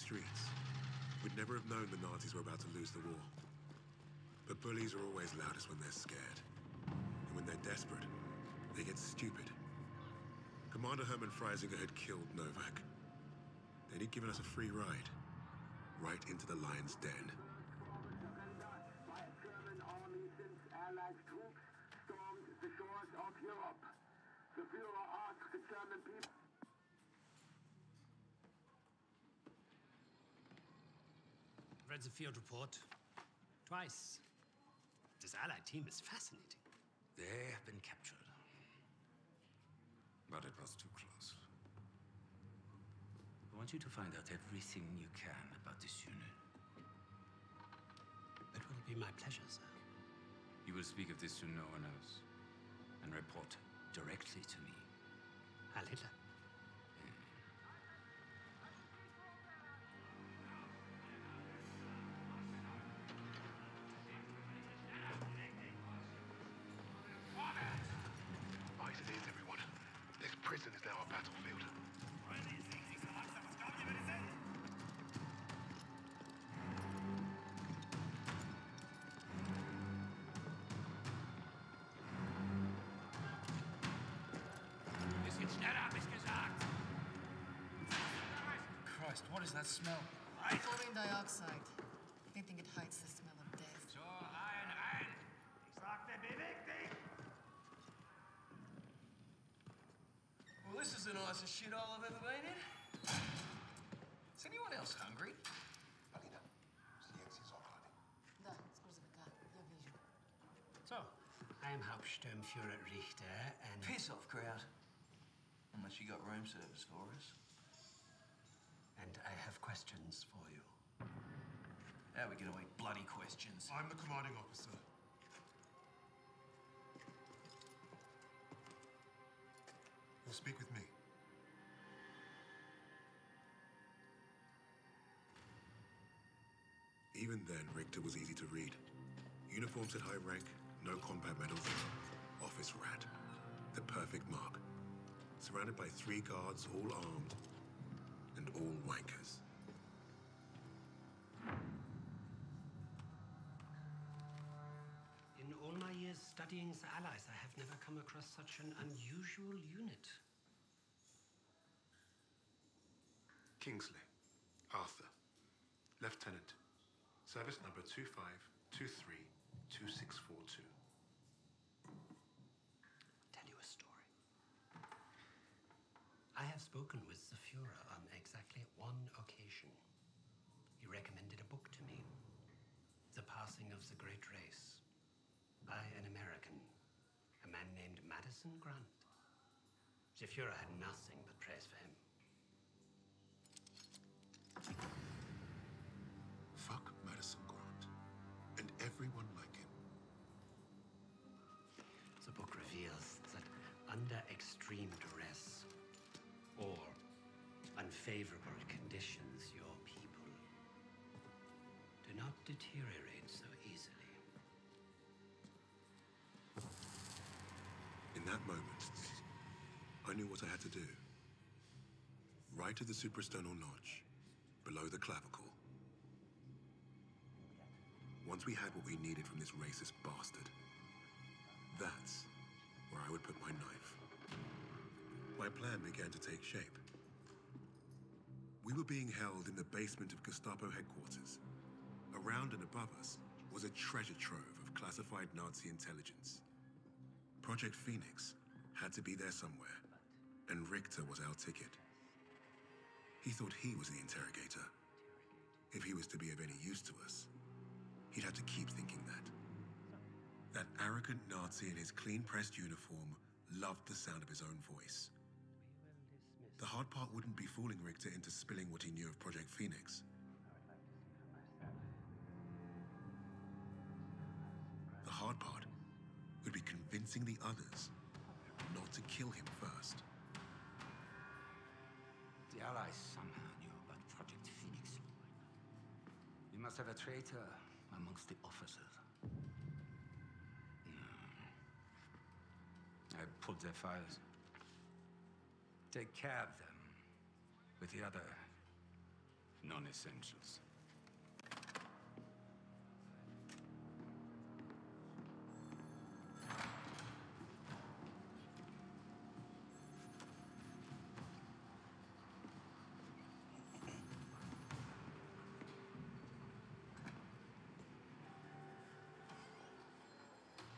streets, we'd never have known the Nazis were about to lose the war. But bullies are always loudest when they're scared. And when they're desperate, they get stupid. Commander Hermann Freisinger had killed Novak. Then he'd given us a free ride, right into the lion's den. By German army since Allied troops stormed the shores of Europe. The Führer asked the German people. I've read the field report twice. This Allied team is fascinating. They have been captured. But it was too close. I want you to find out everything you can about this unit. It will be my pleasure, sir. You will speak of this to no one else and report directly to me. Heil Hitler. Right, it is, everyone. This prison is now a battlefield. Bisschen schneller, hab ich gesagt! Christ, what is that smell? Chlorine dioxide. They think it hides the smell of death. So, rein! Ich sagte, beweg dich! Well, this is the nicest shithole I've ever been in. Is anyone else hungry? Alina, silenci Socrate. Da, scusami, я вижу. So, I am Hauptsturmführer Richter, and... Piss off, crowd. Unless you got room service for us. And I have questions for you. How are we gonna eat bloody questions? I'm the commanding officer. You'll speak with me. Even then, Richter was easy to read. Uniforms at high rank, no combat medals. Office rat. The perfect mark. Surrounded by 3 guards, all armed, and all wankers. In all my years studying the Allies, I have never come across such an unusual unit. Kingsley. Arthur. Lieutenant. Service number 25232642. Tell you a story. I have spoken with the Führer on exactly one occasion. He recommended a book to me, The Passing of the Great Race, by an American, a man named Madison Grant. The Führer had nothing but praise for him. Fuck Madison Grant. And everyone like him. The book reveals that under extreme duress or unfavorable conditions, your people do not deteriorate so easily. In that moment, I knew what I had to do. Right at the suprasternal notch, below the clavicle. Once we had what we needed from this racist bastard, that's where I would put my knife. My plan began to take shape. We were being held in the basement of Gestapo headquarters. Around and above us was a treasure trove of classified Nazi intelligence. Project Phoenix had to be there somewhere, and Richter was our ticket. He thought he was the interrogator. If he was to be of any use to us, he'd have to keep thinking that. That arrogant Nazi in his clean-pressed uniform loved the sound of his own voice. The hard part wouldn't be fooling Richter into spilling what he knew of Project Phoenix. The hard part would be convincing the others not to kill him first. The Allies somehow knew about Project Phoenix. We must have a traitor amongst the officers. I pulled their files. Take care of them with the other non non-essentials.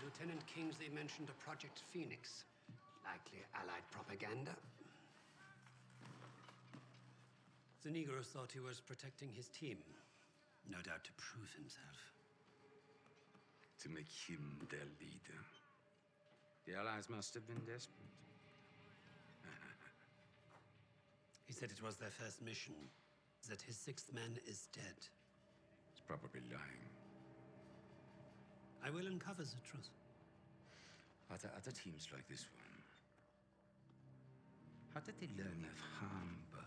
Lieutenant Kingsley mentioned a Project Phoenix. Likely Allied propaganda. The Negro thought he was protecting his team. No doubt to prove himself. To make him their leader. The Allies must have been desperate. He said it was their first mission, that his sixth man is dead. He's probably lying. I will uncover the truth. Are there other teams like this one? How did they learn of Hamburg?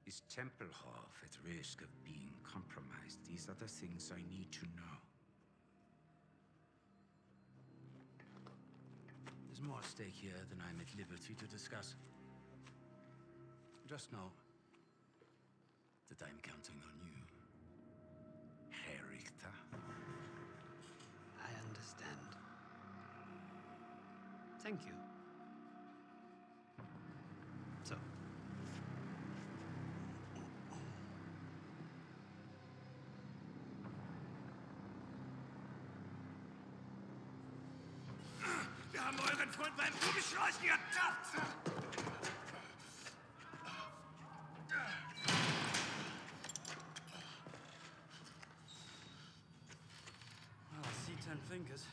Is Tempelhof at risk of being compromised? These are the things I need to know. There's more at stake here than I'm at liberty to discuss. Just know that I'm counting on you, Herr Richter. I understand. Thank you. So. Wir haben euren Freund beim Umschleusen ertappt! Well, I see 10 fingers.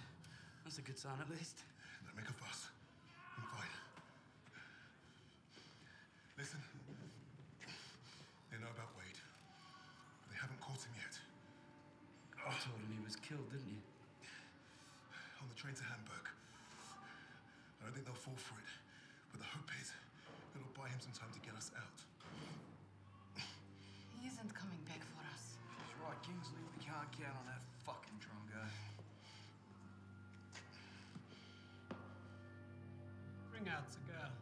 That's a good sign, at least. Don't make a fuss. I'm fine. Listen. They know about Wade. They haven't caught him yet. You told him he was killed, didn't you? On the train to Hamburg. I don't think they'll fall for it. But the hope is it'll buy him some time to get us out. He isn't coming back for us. That's right, Kingsley. We can't count on that fucking Drongo. Bring out the girl.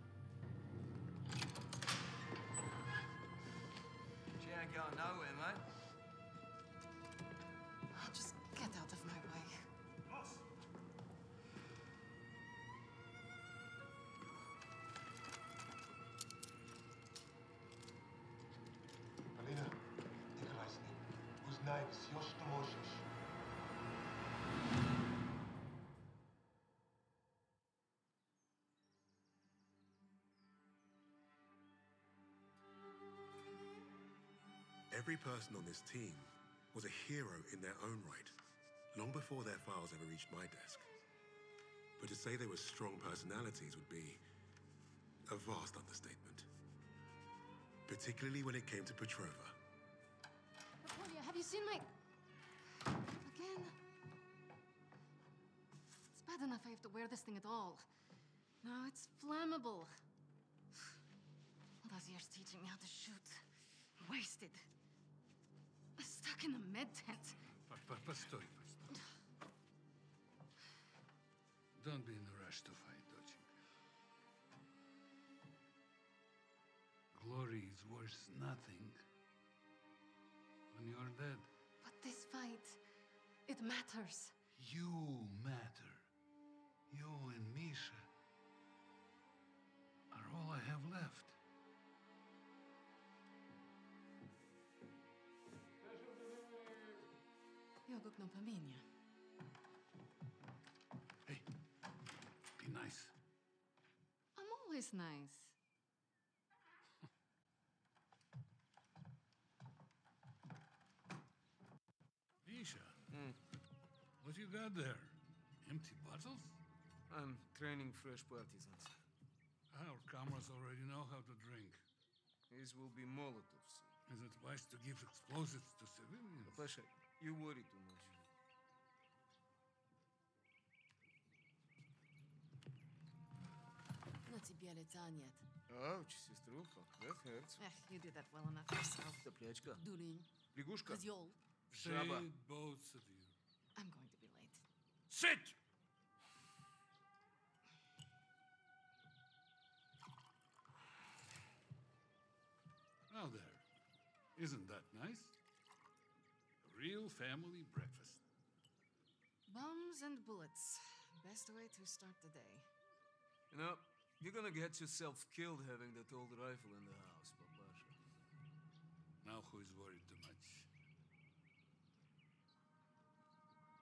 She ain't going nowhere, mate. Just get out of my way. Alina, Nikolajsny, uznaj все, что можешь. Every person on this team was a hero in their own right, long before their files ever reached my desk. But to say they were strong personalities would be a vast understatement. Particularly when it came to Petrova. Natalia, have you seen my... Again? It's bad enough I have to wear this thing at all. Now it's flammable. All those years teaching me how to shoot. Wasted. Stuck in a med tent. Постой. Don't be in a rush to fight, доченька. Glory is worth nothing when you're dead. But this fight, it matters. You matter. You and Misha are all I have left. Jogok no pamięć. Hey, be nice. I'm always nice. Misha, what you got there? Empty bottles? I'm training fresh partisans. Our comrades already know how to drink. These will be Molotovs. Is it wise to give explosives to civilians? Pasha, you worry too much. На тебе лица нет. Ouch, сеструха, that hurts. You did that well enough yourself. Топлячка. Дурень. Лягушка. Козёл. Жаба. Say it, both of you. I'm going to be late. Sit! Now there. Isn't that nice? A real family breakfast. Bombs and bullets. Best way to start the day. You know, you're gonna get yourself killed having that old rifle in the house, Papasha. Now who is worried too much?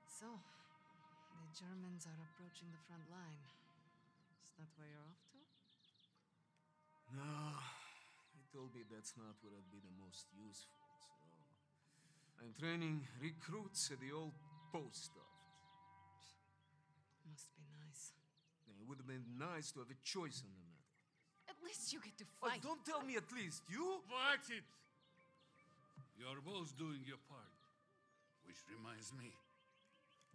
So, the Germans are approaching the front line. Is that where you're off to? No, he told me that's not where I'd be the most useful, so... I'm training recruits at the old post office. Must be nice. It would have been nice to have a choice on the matter. At least you get to Oh, fight. don't tell me at least, you? Watch it! You're both doing your part. Which reminds me,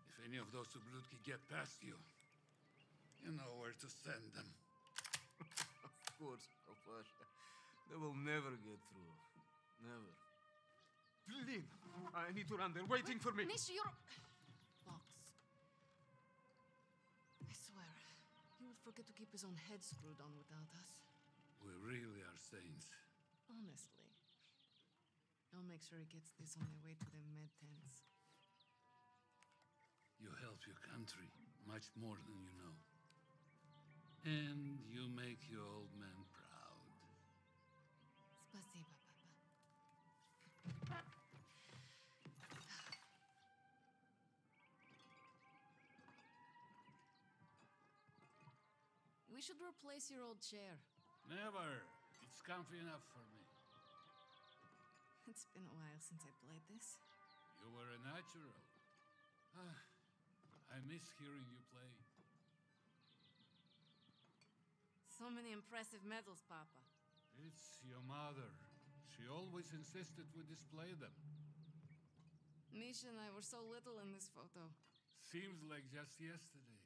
if any of those Ублюдки get past you, you know where to send them. Of course, Papasha. They will never get through. Never. Blin! I need to run. They're waiting for me. Nish, you're... Box. I swear, he would forget to keep his own head screwed on without us. We really are saints. Honestly. I'll make sure he gets this on the way to the med tents. You help your country much more than you know. And you make your old man proud. Спасибо, Papa. We should replace your old chair. Never. It's comfy enough for me. It's been a while since I played this. You were a natural. I miss hearing you play. So many impressive medals, Papa. It's your mother. She always insisted we display them. Misha and I were so little in this photo. Seems like just yesterday.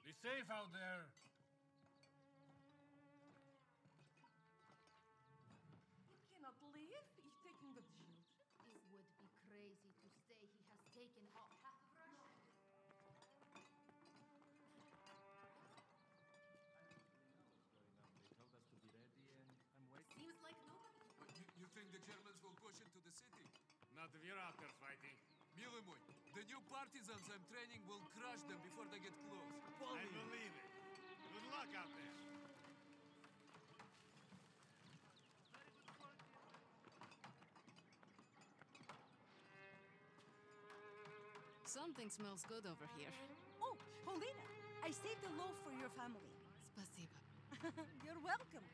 Be safe out there. Cannot leave. He's taking the children. It would be crazy to say he has taken all half of Russia. Seems like nobody. You think the Germans will push into the city? Not if you're out there fighting. Mилый мой, the new partisans I'm training will crush them before they get close. I believe it. Good luck out there. Something smells good over here. Oh, Paulina, I saved a loaf for your family. Спасибо. You're welcome.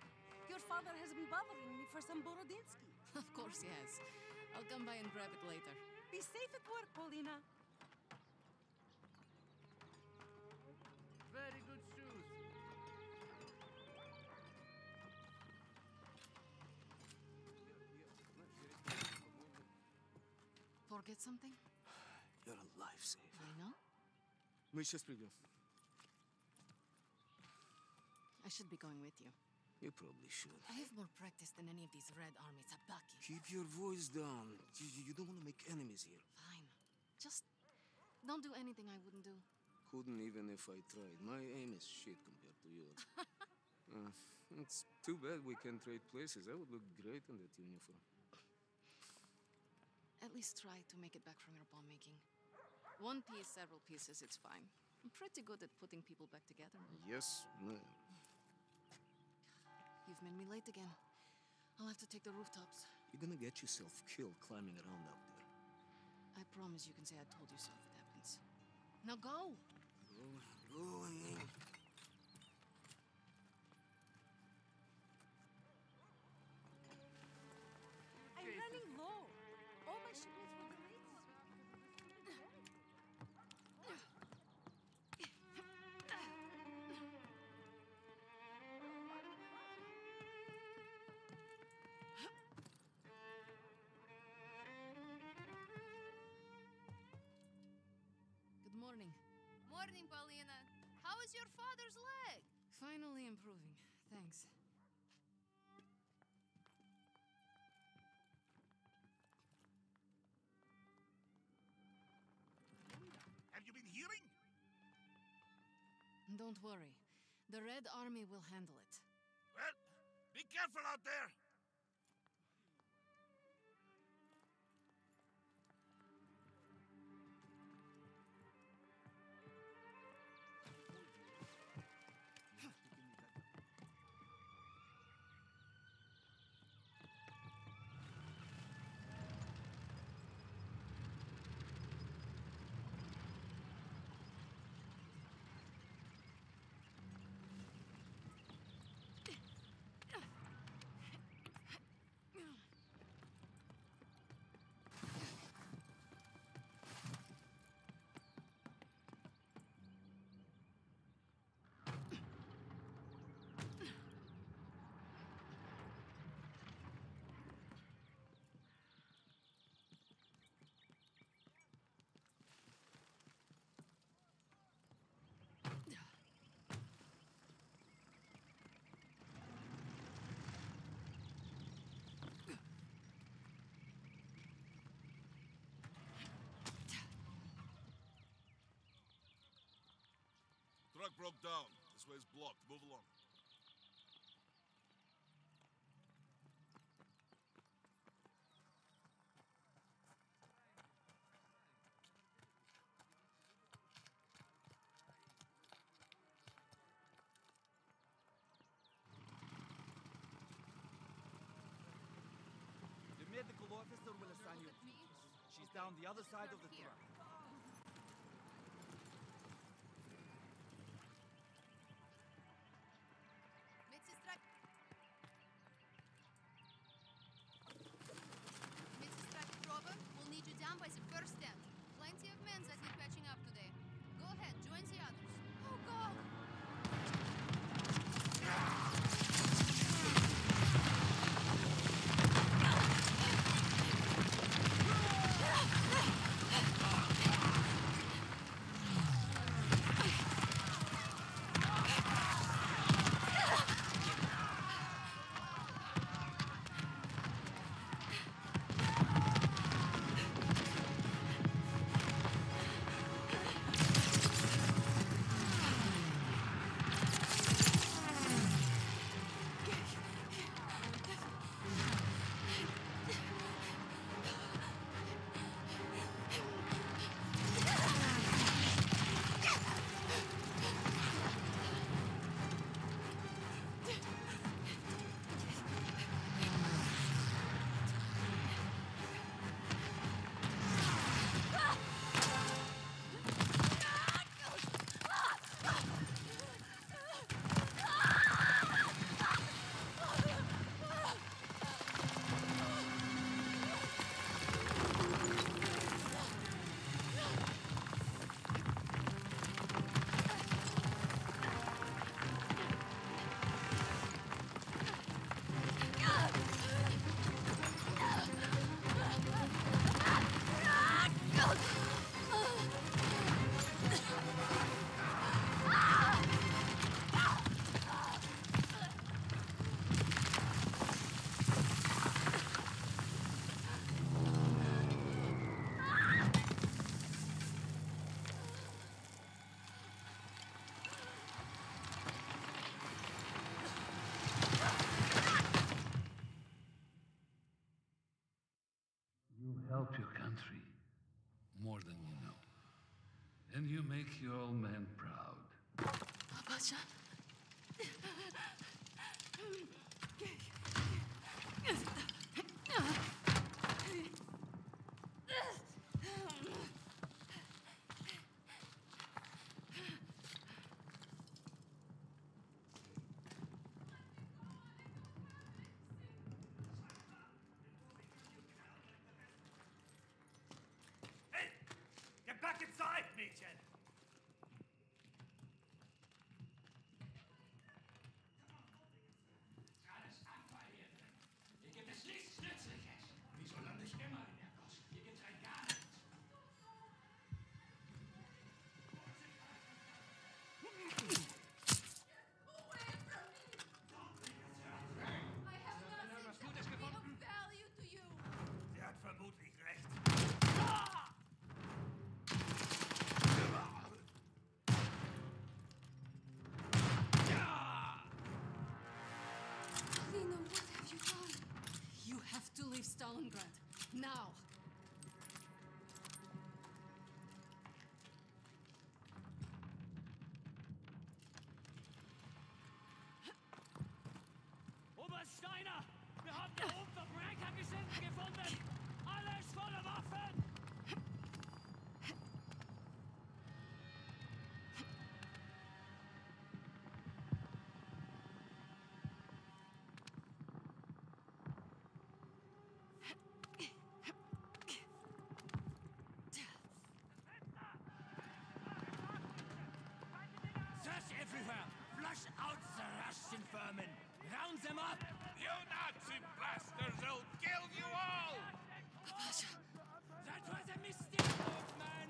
Your father has been bothering me for some Borodinsky. Of course, yes. I'll come by and grab it later. Be safe at work, Paulina. Very good shoes. Forget something? You're a lifesaver. I know. Мы сейчас придем. I should be going with you. You probably should. I have more practice than any of these Red Army tabaki. Keep your voice down. You don't want to make enemies here. Fine. Just don't do anything I wouldn't do. Couldn't even if I tried. My aim is shit compared to yours. It's too bad we can't trade places. I would look great in that uniform. At least try to make it back from your bomb making. One piece, several pieces, it's fine. I'm pretty good at putting people back together. Yes, ma'am. You've made me late again. I'll have to take the rooftops. You're gonna get yourself killed climbing around out there. I promise you can say I told you so if it happens. Now go! Going. I'm running low. All my shipments were delayed. Good morning. Morning, Paulina. How is your father's leg? Finally improving. Thanks. Have you been hearing? Don't worry. The Red Army will handle it. Well, be careful out there! Truck broke down. This way's blocked. Move along. The medical officer will assign you. She's down the other side of the truck. We'll need you down by the first stand. Plenty of men that need patching up today. Go ahead, join the others. Oh, God! Help your country more than you know. And you make your old man proud. Pasha. Get back inside, Mädchen! Alles Abfall hier drin. Hier gibt es nichts Nützliches. Wieso lande ich immer in der Post? Hier gibt's rein gar nichts. Sie hat vermutlich recht. Vanguard. Now! Obersteiner! Wir haben hier oben Verbrechergeschichten gefunden! Alles voller Waffen! Search everywhere! Flush out the Russian vermin! Round them up! You Nazi bastards will kill you all! Papasha! That was a mistake, old man!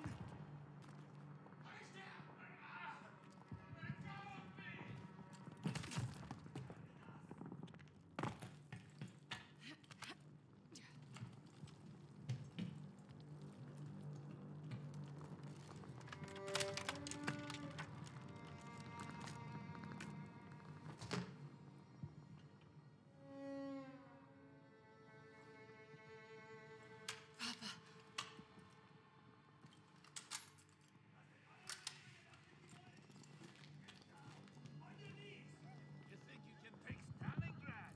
You think you can take Stalingrad?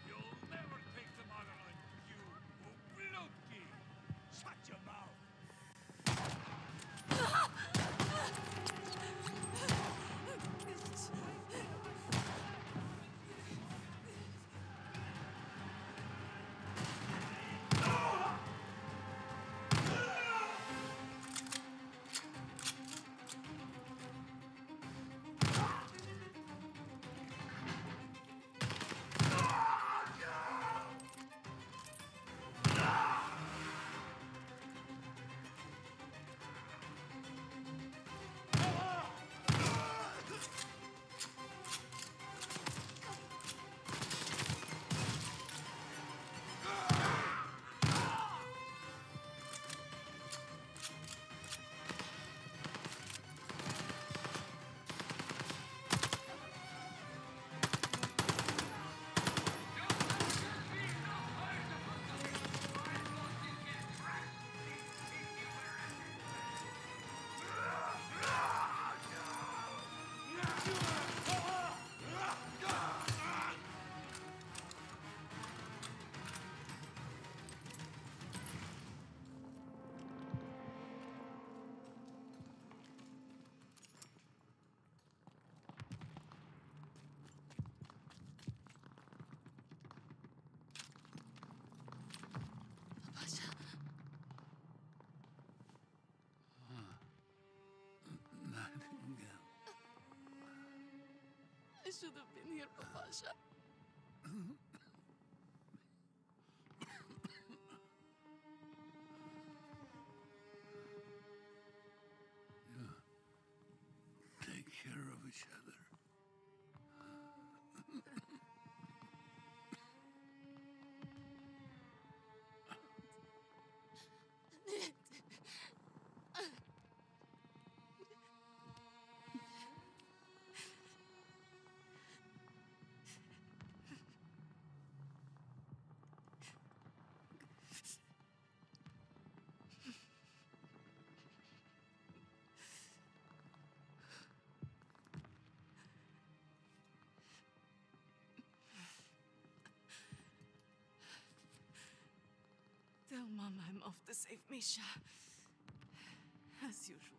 You'll never take the motherland, you ублюдки! Shut your mouth! Papasha! Nightingale. I should have been here, Papasha. Take care of each other. Tell Mama I'm off to save Misha. As usual.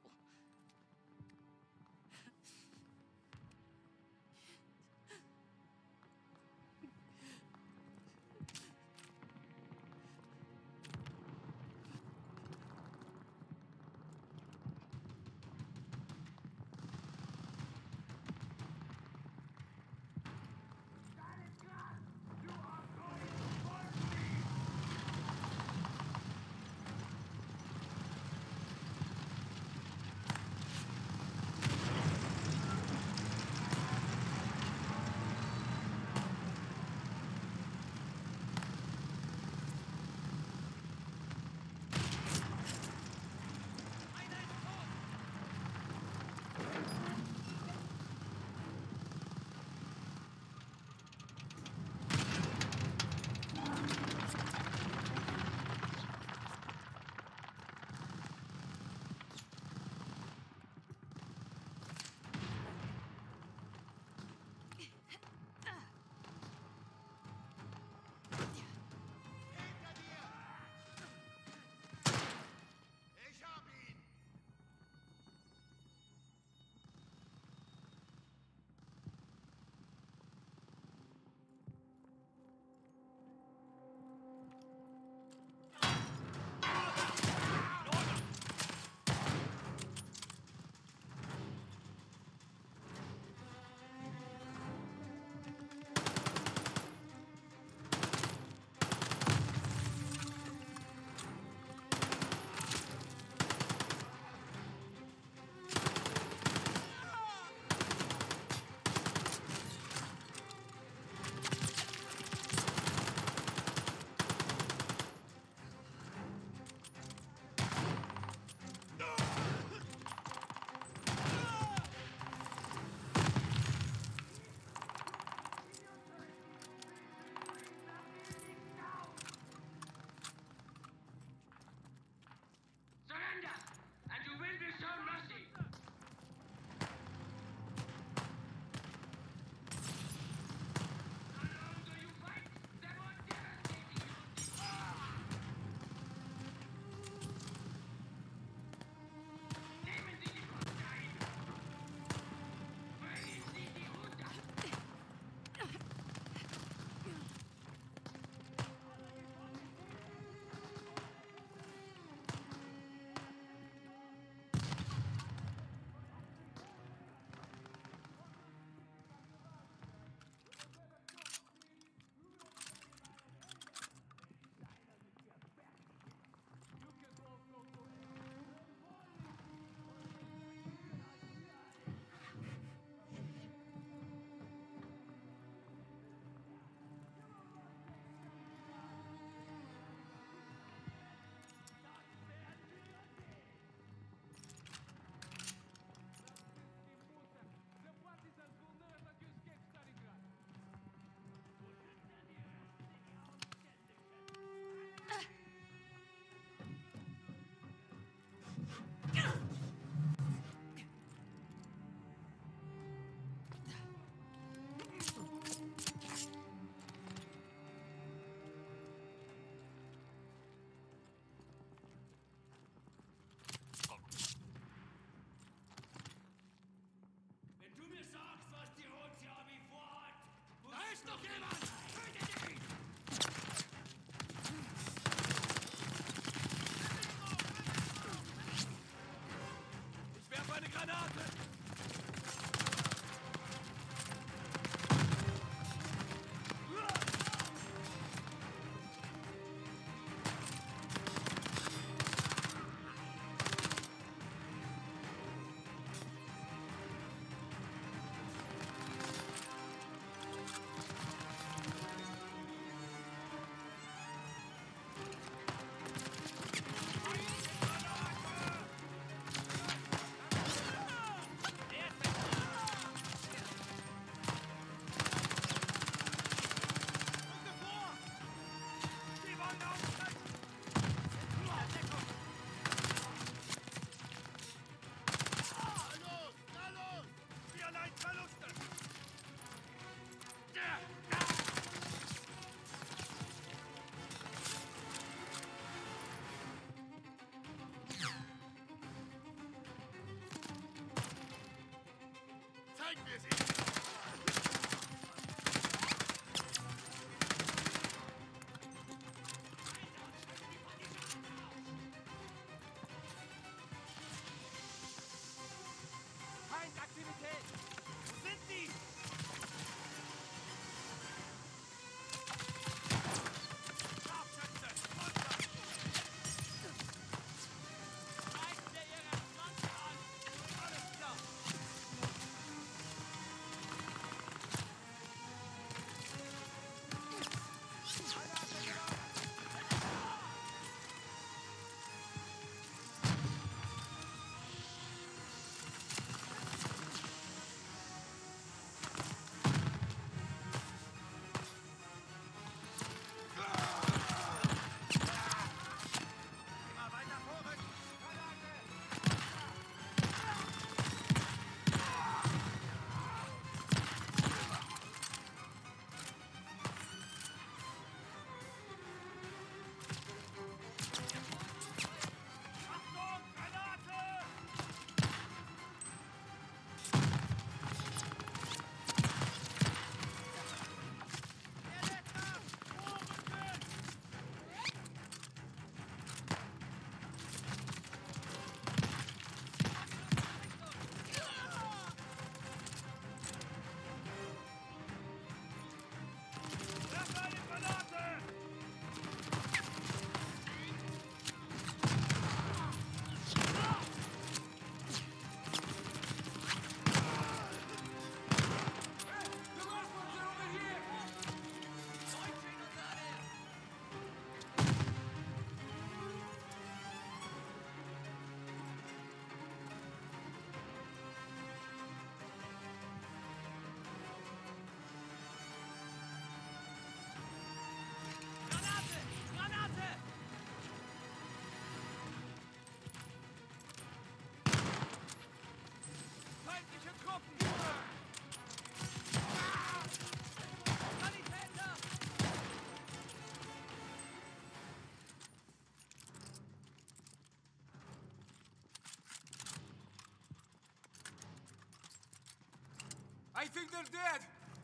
I think they're dead!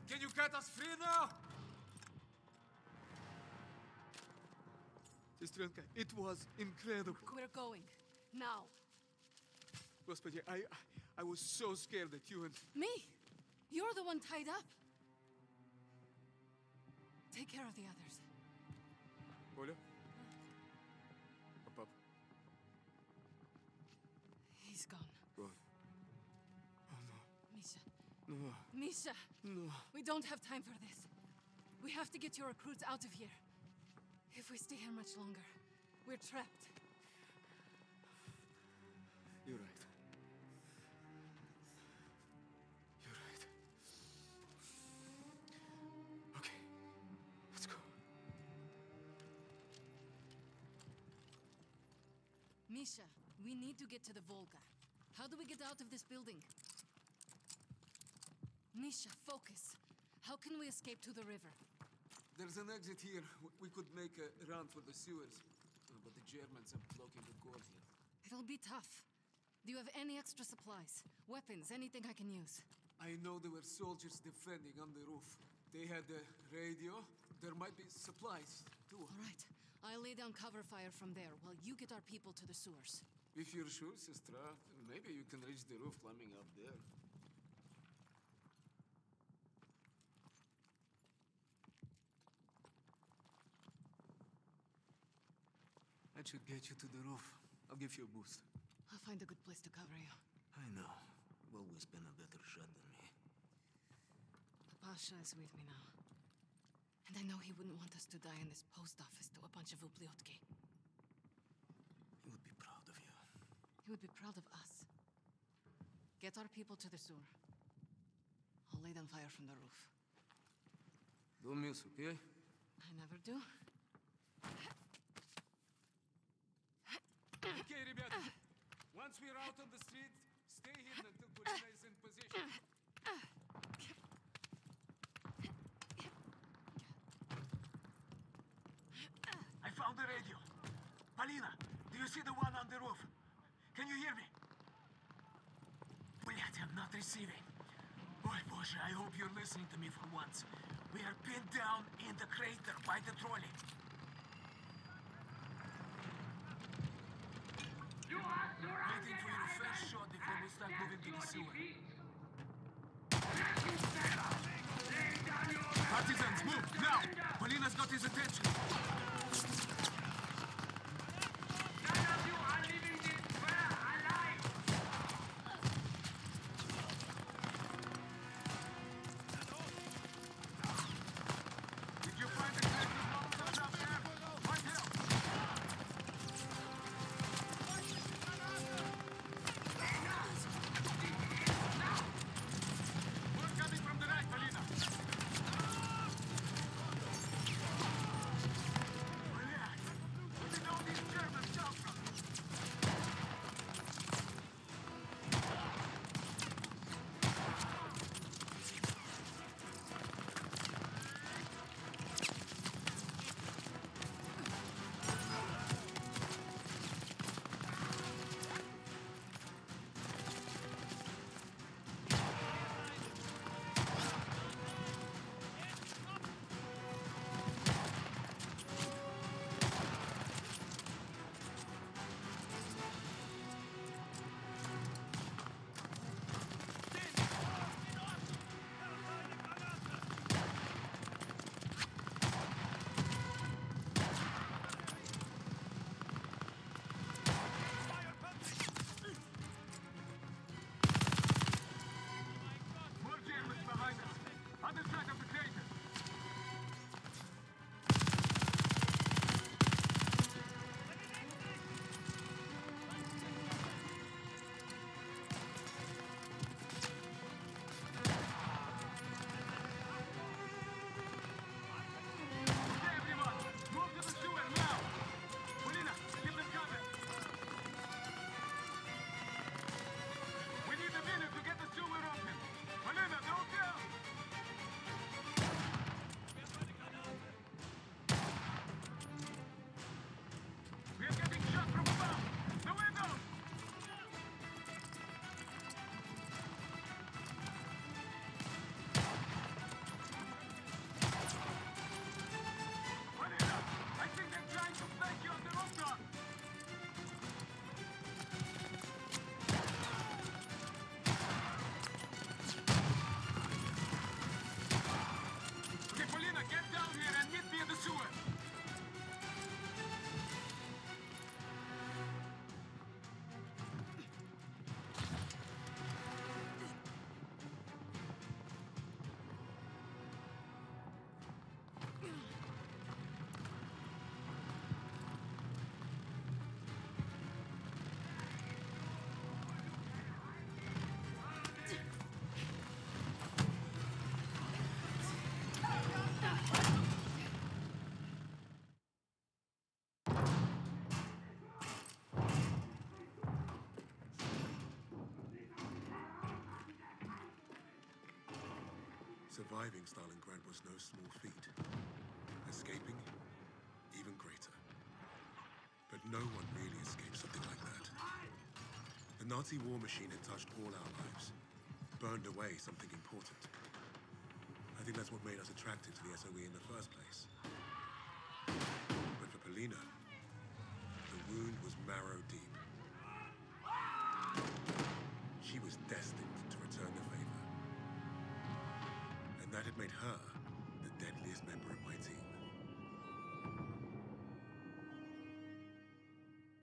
Can you cut us free now? Сестренка, it was incredible. We're going. Now. Господи, I was so scared that you and... Me? You're the one tied up. Take care of the others. Оля? Papa? He's gone. Gone. Oh no. Misha. No. Misha! No. We don't have time for this. We have to get your recruits out of here. If we stay here much longer, we're trapped. You're right. You're right. Okay. Let's go. Misha, we need to get to the Volga. How do we get out of this building? Misha, focus. How can we escape to the river? There's an exit here. We could make a run for the sewers. But the Germans are blocking the gorge. It'll be tough. Do you have any extra supplies? Weapons, anything I can use? I know there were soldiers defending on the roof. They had a radio. There might be supplies, too. All right. I'll lay down cover fire from there while you get our people to the sewers. If you're sure, Sestra, maybe you can reach the roof climbing up there. That should get you to the roof. I'll give you a boost. I'll find a good place to cover you. I know. You've always been a better shot than me. Pasha is with me now. And I know he wouldn't want us to die in this post office to a bunch of ubliotki. He would be proud of you. He would be proud of us. Get our people to the sewer. I'll lay down fire from the roof. Don't miss, okay? I never do. Okay, ребята. Once we're out on the street, stay hidden until Polina is in position. I found the radio. Polina, do you see the one on the roof? Can you hear me? Блядь, I'm not receiving. Ой, Боже, I hope you're listening to me for once. We are pinned down in the crater by the trolley. Waiting for your first shot before we start moving to the sewer. Partisans, move, now! Polina's got his attention. None of you are leaving this square alive! Did you find the collective molotov out there? What help? We're coming from the right, Polina. Surviving Stalingrad was no small feat. Escaping, even greater. But no one really escaped something like that. The Nazi war machine had touched all our lives, burned away something important. I think that's what made us attracted to the SOE in the first place. But for Polina, the wound was marrow deep. She was destined to return the favor. And that had made her